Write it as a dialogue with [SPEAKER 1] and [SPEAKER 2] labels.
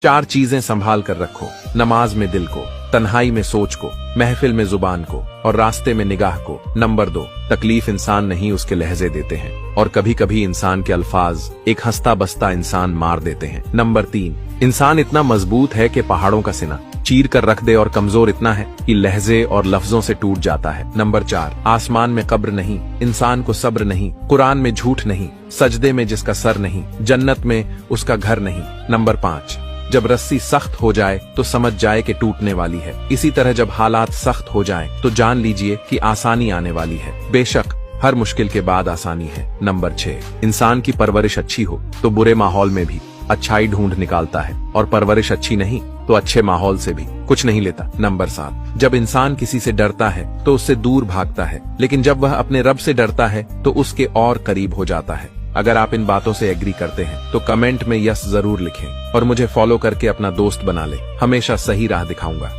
[SPEAKER 1] 4 चीजें संभाल कर रखो, नमाज में दिल को, तन्हाई में सोच को, महफिल में जुबान को और रास्ते में निगाह को। नंबर 2, तकलीफ इंसान नहीं उसके लहजे देते हैं और कभी कभी इंसान के अल्फाज एक हंसता बसता इंसान मार देते हैं। नंबर 3, इंसान इतना मजबूत है कि पहाड़ों का सीना चीर कर रख दे और कमजोर इतना है कि लहजे और लफ्जों से टूट जाता है। नंबर 4, आसमान में कब्र नहीं, इंसान को सब्र नहीं, कुरान में झूठ नहीं, सजदे में जिसका सर नहीं, जन्नत में उसका घर नहीं। नंबर 5, जब रस्सी सख्त हो जाए तो समझ जाए कि टूटने वाली है। इसी तरह जब हालात सख्त हो जाएं तो जान लीजिए कि आसानी आने वाली है। बेशक हर मुश्किल के बाद आसानी है। नंबर 6, इंसान की परवरिश अच्छी हो तो बुरे माहौल में भी अच्छाई ढूंढ निकालता है और परवरिश अच्छी नहीं तो अच्छे माहौल से भी कुछ नहीं लेता। नंबर 7, जब इंसान किसी से डरता है तो उससे दूर भागता है, लेकिन जब वह अपने रब से डरता है तो उसके और करीब हो जाता है। अगर आप इन बातों से एग्री करते हैं तो कमेंट में यस जरूर लिखें और मुझे फॉलो करके अपना दोस्त बना ले। हमेशा सही राह दिखाऊंगा।